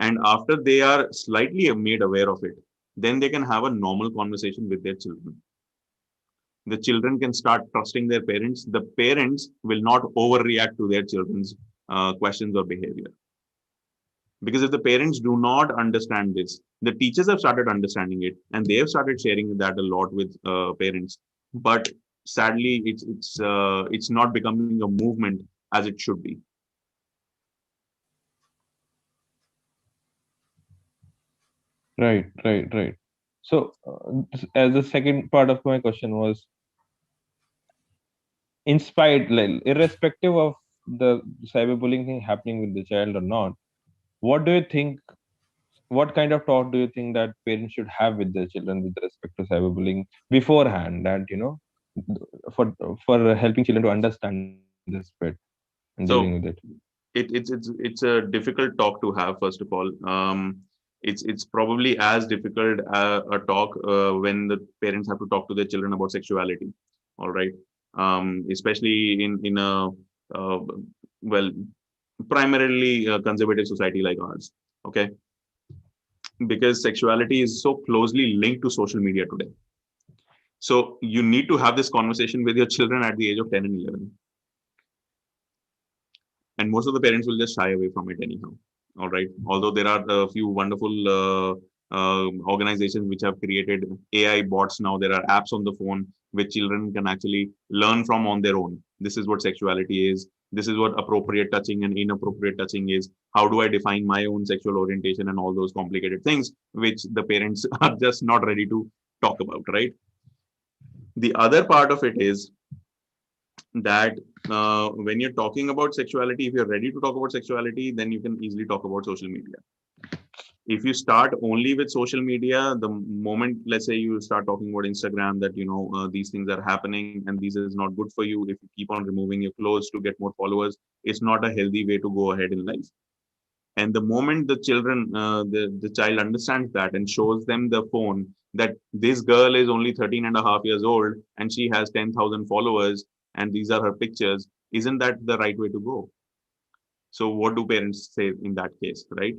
and after they are slightly made aware of it, then they can have a normal conversation with their children. The children can start trusting their parents. The parents will not overreact to their children's questions or behavior. Because if the parents do not understand this, the teachers have started understanding it, and they have started sharing that a lot with parents. But sadly, it's not becoming a movement as it should be. Right. So, as the second part of my question was, in spite, like, irrespective of the cyberbullying thing happening with the child or not, what do you think, what kind of talk do you think that parents should have with their children with respect to cyberbullying beforehand, that for helping children to understand this bit and dealing with it? So it's a difficult talk to have. First of all, it's probably as difficult a talk when the parents have to talk to their children about sexuality. All right, especially in a uh, well, primarily a conservative society like ours. Okay, because sexuality is so closely linked to social media today. So you need to have this conversation with your children at the age of 10 and 11, and most of the parents will just shy away from it anyhow. All right, although there are a few wonderful organizations which have created AI bots. Now there are apps on the phone which children can actually learn from on their own. This is what sexuality is, this is what appropriate touching and inappropriate touching is, how do I define my own sexual orientation, and all those complicated things which the parents are just not ready to talk about, right? The other part of it is that when you're talking about sexuality, if you're ready to talk about sexuality, then you can easily talk about social media. If you start only with social media, the moment, let's say, you start talking about Instagram, that these things are happening and these is not good for you, if you keep on removing your clothes to get more followers, it's not a healthy way to go ahead in life. And the moment the children the child understands that and shows them the phone, that this girl is only 13 and a half years old and she has 10,000 followers and these are her pictures, isn't that the right way to go? So what do parents say in that case, right?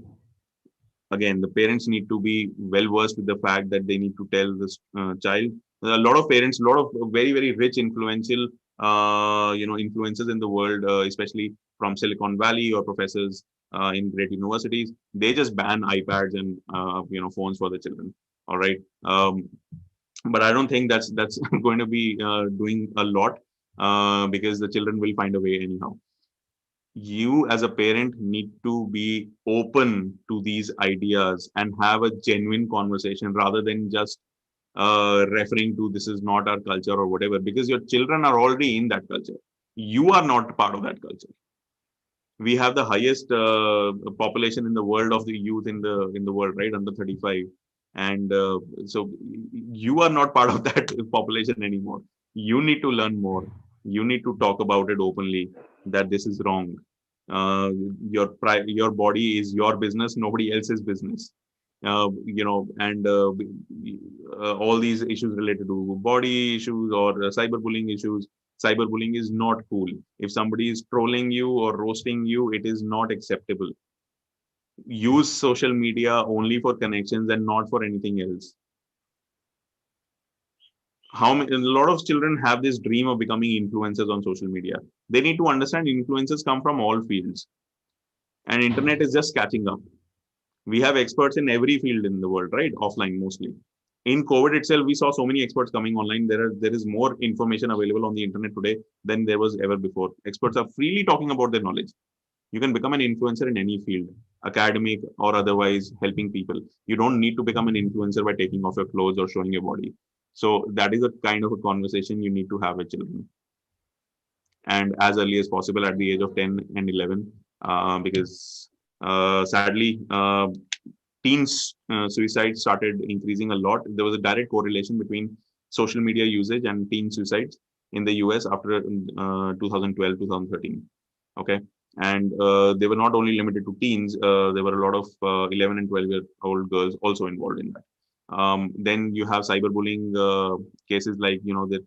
Again, the parents need to be well versed with the fact that they need to tell this child. A lot of parents, a lot of very very rich influential influencers in the world, especially from Silicon Valley or professors in great universities, they just ban iPads and phones for the children. All right. But I don't think that's going to be doing a lot, because the children will find a way anyhow. You as a parent need to be open to these ideas and have a genuine conversation rather than just referring to this is not our culture or whatever, because your children are already in that culture. You are not part of that culture. We have the highest population in the world of the youth in the world, right, under 35. And so you are not part of that population anymore. You need to learn more. You need to talk about it openly, that this is wrong. uh, your body is your business, nobody else's business. And all these issues related to body issues or cyberbullying issues. Cyberbullying is not cool. If somebody is trolling you or roasting you, it is not acceptable. Use social media only for connections and not for anything else. How many, a lot of children have this dream of becoming influencers on social media. They need to understand influencers come from all fields, and internet is just catching up. We have experts in every field in the world, right? Offline mostly. In COVID itself, we saw so many experts coming online. There is more information available on the internet today than there was ever before. Experts are freely talking about their knowledge. You can become an influencer in any field, academic or otherwise, helping people. You don't need to become an influencer by taking off your clothes or showing your body. So that is a kind of a conversation you need to have with children, and as early as possible at the age of 10 and 11, because sadly, teens suicide started increasing a lot. There was a direct correlation between social media usage and teen suicides in the US after 2012, 2013. Okay. And they were not only limited to teens, there were a lot of 11 and 12-year-old girls also involved in that. Then you have cyberbullying cases like, the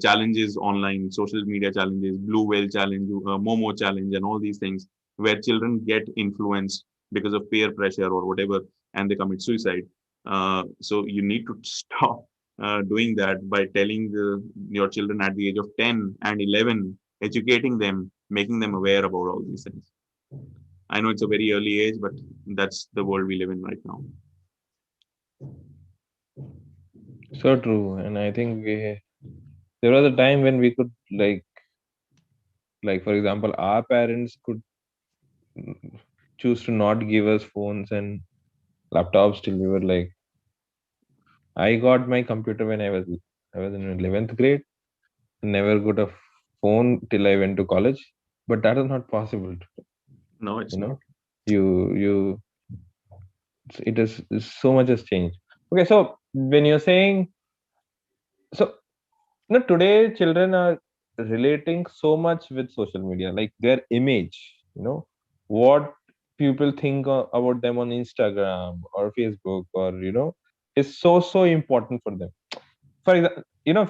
challenges online, social media challenges, Blue Whale challenge, Momo challenge, and all these things where children get influenced because of peer pressure or whatever, and they commit suicide. So you need to stop doing that by telling your children at the age of 10 and 11, educating them, making them aware about all these things. I know it's a very early age, but that's the world we live in right now. So true. And I think there was a time when we could like for example, our parents could choose to not give us phones and laptops till we were like, I got my computer when I was in 11th grade. Never got a phone till I went to college. But that is not possible. No, it's You not. know, you it is so much has changed. Okay, so when you're saying so, today children are relating so much with social media, like their image. What people think about them on Instagram or Facebook, or is so important for them. For example,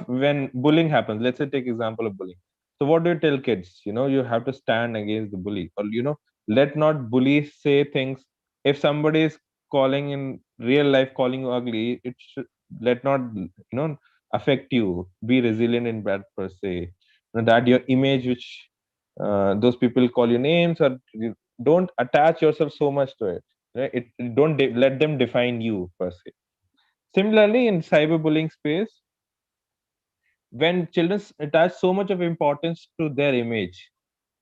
when bullying happens, let's say take example of bullying. So what do you tell kids? You have to stand against the bully, or let not bullies say things. If somebody is calling in real life, calling you ugly, it should let not affect you. Be resilient in that per se. That your image, which those people call you names, or you don't attach yourself so much to it, right? Don't let them define you per se. Similarly, in cyberbullying space, when children attach so much of importance to their image,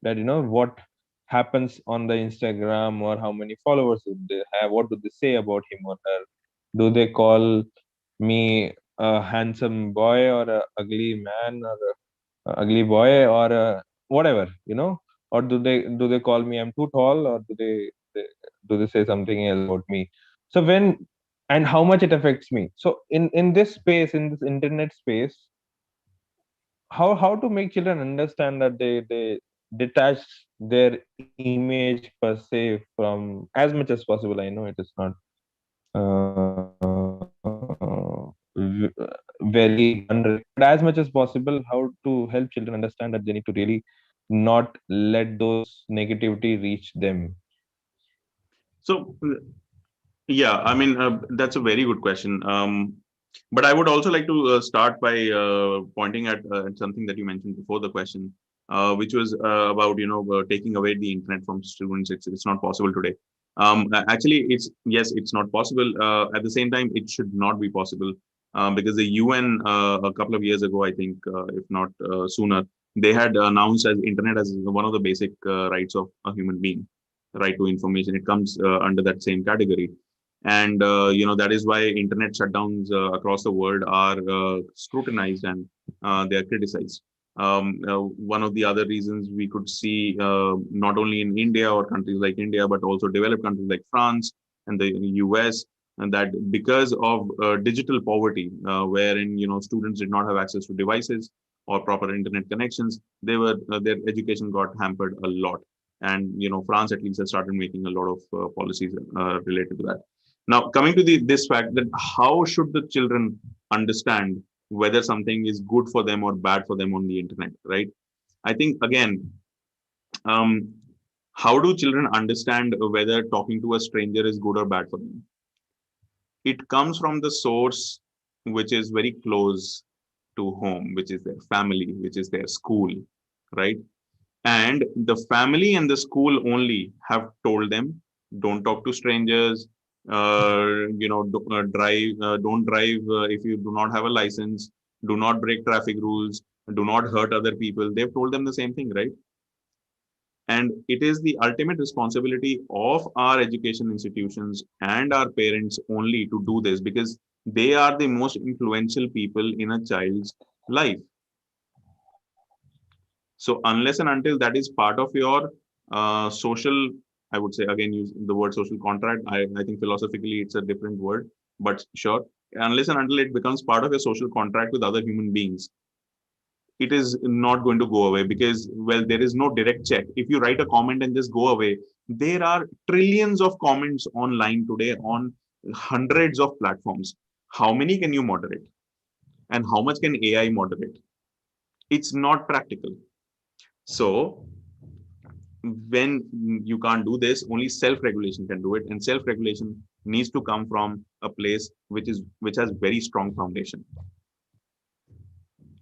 that what happens on the Instagram, or how many followers do they have, what do they say about him or her, do they call me a handsome boy or a ugly man, or a ugly boy, or whatever, or do they call me I'm too tall, or do they do they say something else about me? So when, and how much it affects me. So in this space, in this internet space, how to make children understand that they detach their image per se from, as much as possible. I know it is not very done right, but as much as possible, how to help children understand that they need to really not let those negativity reach them. So yeah, I mean, that's a very good question. But I would also like to start by pointing at something that you mentioned before the question, which was about taking away the internet from students. It's not possible today. Actually, it's yes, it's not possible. At the same time, it should not be possible because the UN a couple of years ago, I think, if not sooner, they had announced as internet as one of the basic rights of a human being, right to information. It comes under that same category, and that is why internet shutdowns across the world are scrutinized, and they are criticized. One of the other reasons we could see, not only in India or countries like India, but also developed countries like France and the US, and that because of digital poverty, wherein students did not have access to devices or proper internet connections, their education got hampered a lot. And France at least has started making a lot of policies related to that. Now, coming to this fact, that how should the children understand whether something is good for them or bad for them on the internet, right? I think again, um, how do children understand whether talking to a stranger is good or bad for them? It comes from the source which is very close to home, which is their family, which is their school, right? And the family and the school only have told them, don't talk to strangers, don't drive if you do not have a license, do not break traffic rules, do not hurt other people. They've told them the same thing, right? And it is the ultimate responsibility of our education institutions and our parents only to do this, because they are the most influential people in a child's life. So unless and until that is part of your social, I would say again use the word social contract. I think philosophically it's a different word, but sure. Unless and until it becomes part of your social contract with other human beings, it is not going to go away, because well, there is no direct check. If you write a comment and just go away, there are trillions of comments online today on hundreds of platforms. How many can you moderate? And how much can AI moderate? It's not practical. So when you can't do this, only self-regulation can do it, and self-regulation needs to come from a place which has very strong foundation,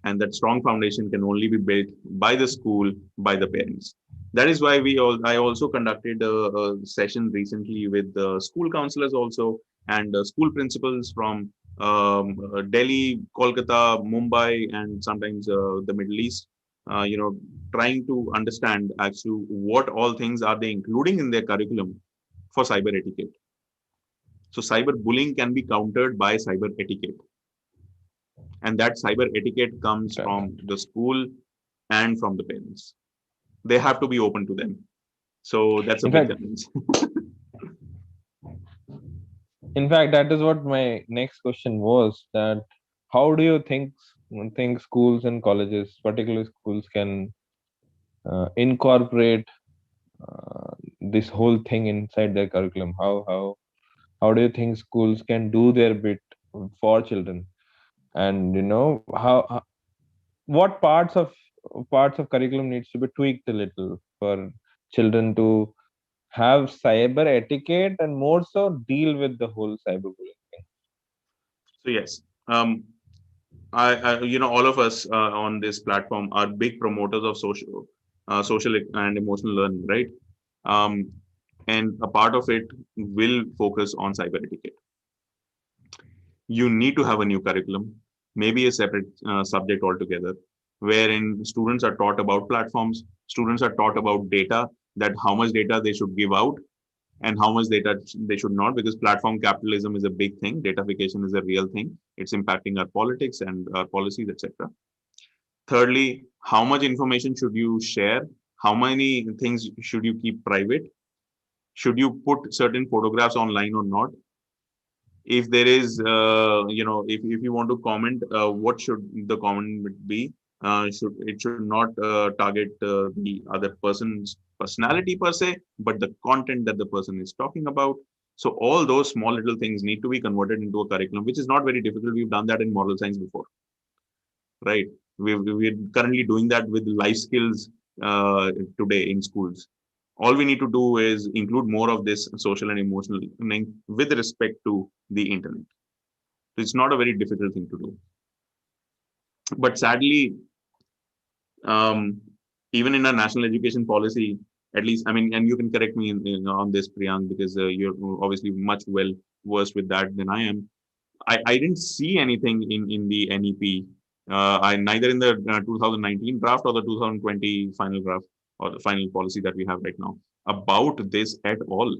and that strong foundation can only be built by the school, by the parents. That is why I also conducted a session recently with school counselors also, and school principals from Delhi, Kolkata, Mumbai, and sometimes the Middle East, trying to understand as to what all things are they including in their curriculum for cyber etiquette. So cyber bullying can be countered by cyber etiquette, and that cyber etiquette comes Right. from the school and from the parents. They have to be open to them. So that's a In big fact, challenge. that is what my next question was. That how do you think schools and colleges, particularly schools, can incorporate this whole thing inside their curriculum? How do you think schools can do their bit for children? And what parts of curriculum needs to be tweaked a little for children to have cyber etiquette and more so deal with the whole cyberbullying thing? So yes, all of us on this platform are big promoters of social and emotional learning, right? Um, and a part of it will focus on cyber etiquette. You need to have a new curriculum, maybe a separate subject altogether, wherein students are taught about platforms, students are taught about data, that how much data they should give out and how much data they should not, because platform capitalism is a big thing. Datafication is a real thing. It's impacting our politics and our policies, etc. Thirdly, how much information should you share? How many things should you keep private? Should you put certain photographs online or not? If there is, if you want to comment, what should the comment be? Should not target the other person's personality per se, but the content that the person is talking about. So all those small little things need to be converted into a curriculum, which is not very difficult. We've done that in moral science before, right? We're currently doing that with life skills today in schools. All we need to do is include more of this social and emotional learning with respect to the internet. It's not a very difficult thing to do. But sadly, um, even in our national education policy, at least, I mean, and you can correct me on this, Priyank, because you're obviously much well versed with that than I am. I didn't see anything in the NEP, I neither in the 2019 draft or the 2020 final draft or the final policy that we have right now about this at all.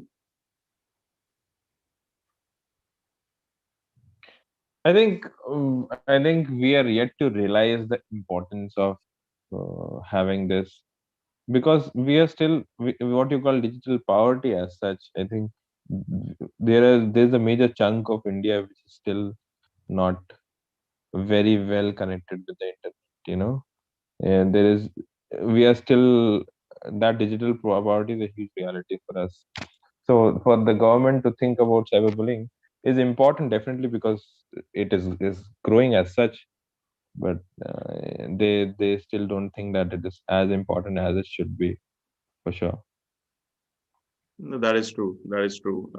I think we are yet to realize the importance of having this, because we are still what you call digital poverty as such. I think there's a major chunk of India which is still not very well connected with the internet. You know, and there is we are still that digital poverty is a huge reality for us. So for the government to think about cyberbullying is important, definitely, because it is growing as such. But they still don't think that it is as important as it should be, for sure. No, that is true. That is true.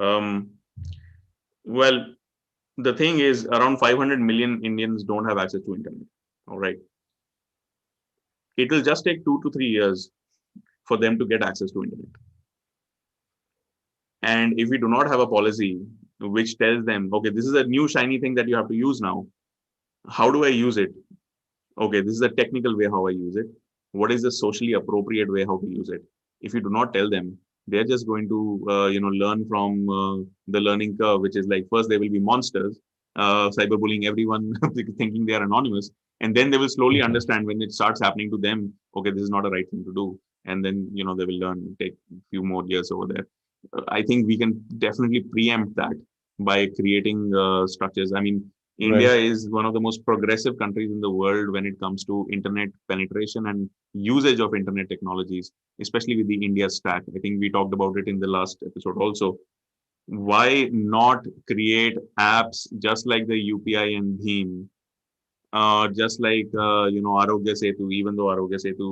Well, the thing is, around 500 million Indians don't have access to internet. All right, it will just take 2 to 3 years for them to get access to internet. And if we do not have a policy which tells them, okay, this is a new shiny thing that you have to use now. How do I use it? Okay, this is the technical way how I use it. What is the socially appropriate way how to use it? If you do not tell them, they're just going to learn from the learning curve, which is like first they will be monsters, cyberbullying everyone, thinking they are anonymous, and then they will slowly understand when it starts happening to them. Okay, this is not a right thing to do, and then they will learn. Take a few more years over there. I think we can definitely preempt that by creating structures. I mean, India Right. is one of the most progressive countries in the world when it comes to internet penetration and usage of internet technologies, especially with the India stack. I think we talked about it in the last episode also. Why not create apps just like the UPI and Bheem, just like Arogya Setu, even though Arogya Setu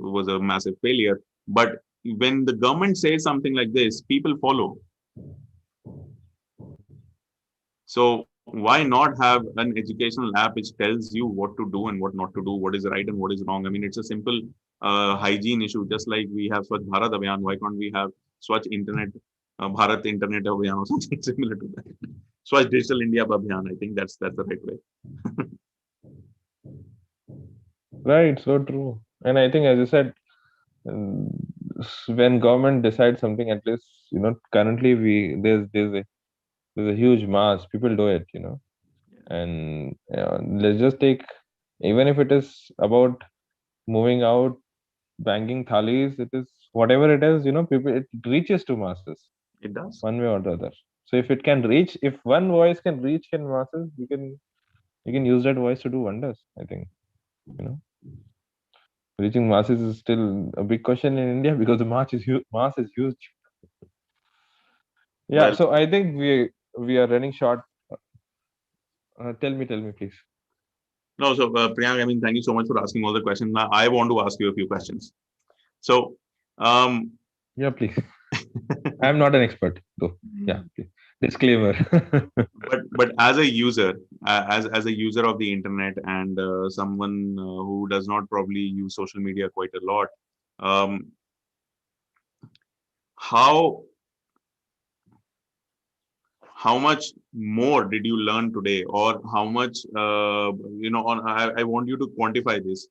was a massive failure, but when the government says something like this, people follow. So why not have an educational app which tells you what to do and what not to do, what is right and what is wrong? I mean, it's a simple hygiene issue, just like we have Swachh Bharat Abhiyan. Why can't we have Swachh Internet, Bharat Internet Abhiyan or something similar to that? Swachh Digital India Abhiyan. I think that's the right way. Right, so true. And I think, as you said, um, when government decides something, at least, currently there's a huge mass. People do it, and let's just take, even if it is about moving out, banging thalis, it is whatever it is, people, it reaches to masses It does. one way or the other. So if it can reach, if one voice can reach in masses, you can use that voice to do wonders. I think, you know. Reaching masses is still a big question in India because the mass is huge. Yeah, Well, so I think we are running short. Tell me, please. no, so Priyank, I mean, thank you so much for asking all the questions. Now, I want to ask you a few questions. So, um, Yeah, please. I'm not an expert, though. Yeah, please. Disclaimer. but as a user, as a user of the internet and someone who does not probably use social media quite a lot, um, how how much more did you learn today, or how much I want you to quantify this.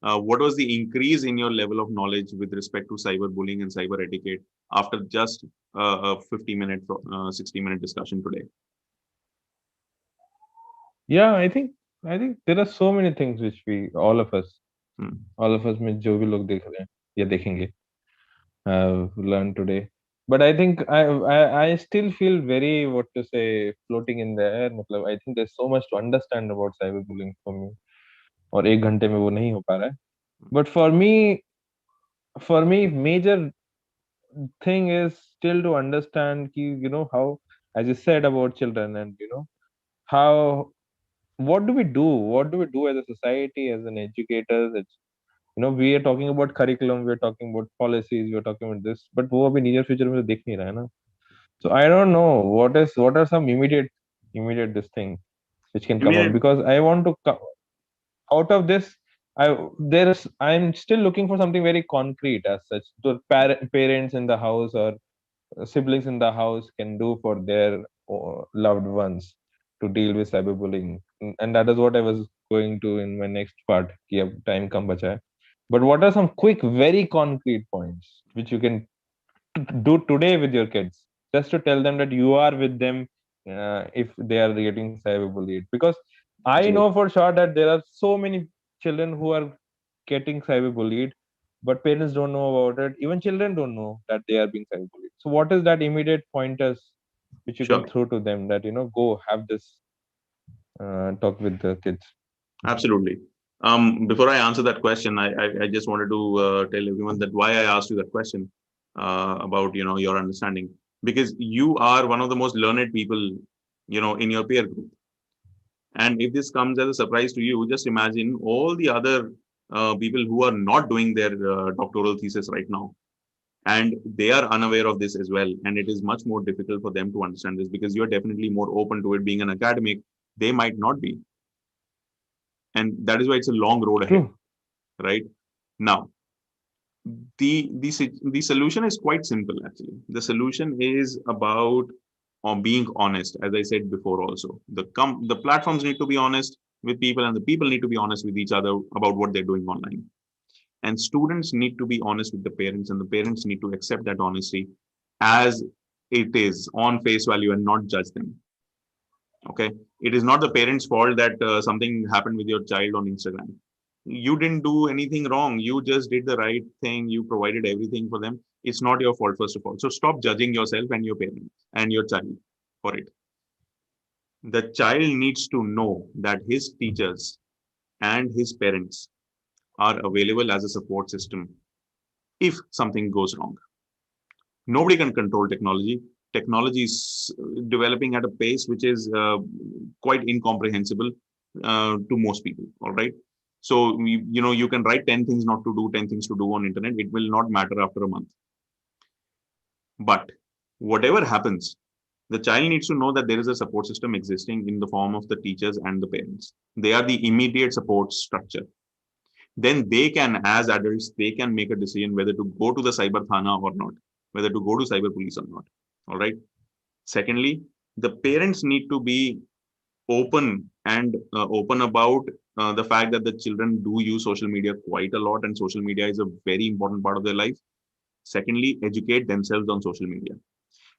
What was the increase in your level of knowledge with respect to cyberbullying and cyber etiquette after just a 50-minute 60-minute discussion today? Yeah, I think there are so many things which Hmm. all of us में जो भी लोग देख रहे हैं या देखेंगे have learned today. But I think I still feel very, what to say, floating in the air. मतलब I think there's so much to understand about cyberbullying for me. और एक घंटे में वो नहीं हो पा रहा है. But for me, major thing is still to understand कि, how, as you said about children, and how, what do we do as a society, as an educators. It's, we are talking about curriculum, we are talking about policies, we are talking about this, but वो अभी near future में तो दिख नहीं रहा है ना. So I don't know what are some immediate this thing which can come out, Immediate. because I want to out of this. I'm still looking for something very concrete as such, the parents in the house, or siblings in the house can do for their loved ones to deal with cyberbullying. And that is what I was going to in my next part, कि अब time कम बचा है. But what are some quick, very concrete points which you can do today with your kids, just to tell them that you are with them if they are getting cyberbullied? Because I know Absolutely. for sure that there are so many children who are getting cyberbullied, but parents don't know about it. Even children don't know that they are being cyberbullied. So what is that immediate pointers which you can Sure. throw to them, that go have this talk with the kids? Absolutely. Before I answer that question, I just wanted to tell everyone that why I asked you that question about your understanding, because you are one of the most learned people in your peer group. And if this comes as a surprise to you, just imagine all the other people who are not doing their doctoral thesis right now, and they are unaware of this as well. And it is much more difficult for them to understand this because you're definitely more open to it being an academic. They might not be, and that is why it's a long road ahead, True. right? Now, the solution is quite simple actually. The solution is about being honest. As I said before, also the platforms need to be honest with people, and the people need to be honest with each other about what they're doing online. And students need to be honest with the parents, and the parents need to accept that honesty as it is on face value and not judge them. Okay, it is not the parents' fault that something happened with your child on Instagram. You didn't do anything wrong. You just did the right thing. You provided everything for them. It's not your fault, first of all. So stop judging yourself and your parents and your child for it. The child needs to know that his teachers and his parents are available as a support system if something goes wrong. Nobody can control technology. Technology is developing at a pace which is quite incomprehensible to most people. All right. So you can write 10 things not to do, 10 things to do on internet. It will not matter after a month. But whatever happens, the child needs to know that there is a support system existing in the form of the teachers and the parents. They are the immediate support structure. Then they can, as adults, they can make a decision whether to go to the cyber thana or not, whether to go to cyber police or not. All right. Secondly, the parents need to be open and open about the fact that the children do use social media quite a lot, and social media is a very important part of their life. Secondly, educate themselves on social media.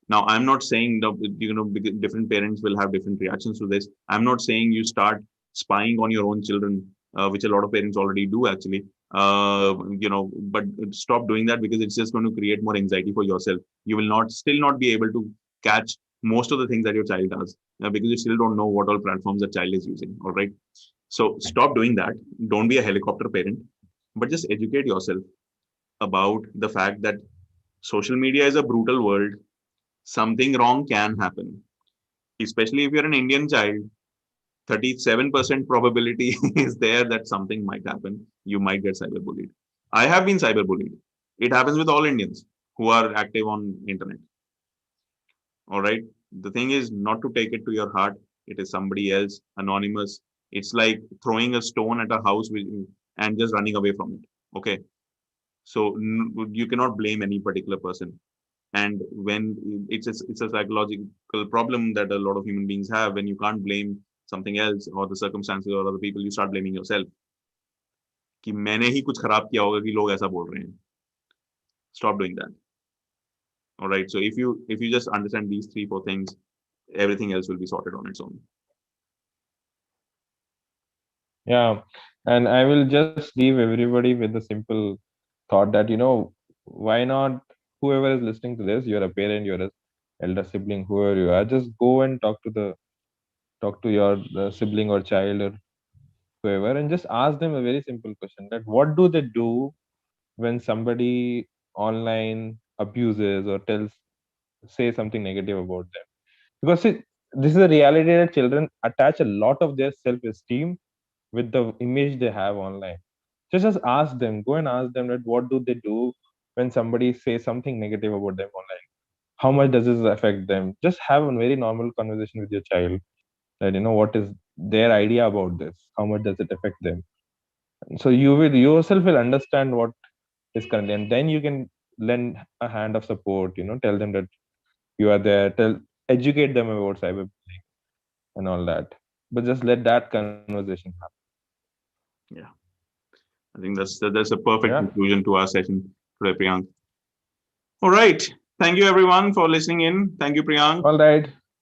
Now, I'm not saying that different parents will have different reactions to this. I'm not saying you start spying on your own children, which a lot of parents already do actually. But stop doing that because it's just going to create more anxiety for yourself. You will not still not be able to catch most of the things that your child does because you still don't know what all platforms the child is using. All right. So stop doing that. Don't be a helicopter parent, but just educate yourself about the fact that social media is a brutal world. Something wrong can happen, especially if you're an Indian child. 37% probability is there that something might happen. You might get cyberbullied. I have been cyberbullied. It happens with all Indians who are active on internet. All right. The thing is not to take it to your heart. It is somebody else, anonymous. It's like throwing a stone at a house and just running away from it. Okay. So you cannot blame any particular person. And when it's a psychological problem that a lot of human beings have, when you can't blame something else or the circumstances or other people, you start blaming yourself. कि मैंने ही कुछ खराब किया होगा कि लोग ऐसा बोल रहे हैं. Stop doing that. All right. So if you just understand these 3-4 things, everything else will be sorted on its own. Yeah. And I will just leave everybody with a simple thought that, why not whoever is listening to this, you're a parent, you're a elder sibling, whoever you are, just go and talk to your sibling or child or whoever, and just ask them a very simple question: that what do they do when somebody online abuses or tells say something negative about them? Because see, this is a reality that children attach a lot of their self-esteem with the image they have online. Just ask them, go and ask them that what do they do when somebody says something negative about them online? How much does this affect them? Just have a very normal conversation with your child, that what is their idea about this, how much does it affect them. So you will yourself will understand what is currently, and then you can lend a hand of support, tell them that you are there, educate them about cyberbullying and all that, but just let that conversation happen. Yeah, I think that's a perfect Yeah. conclusion to our session today, Priyank. All right. Thank you everyone for listening in. Thank you, Priyank. All right.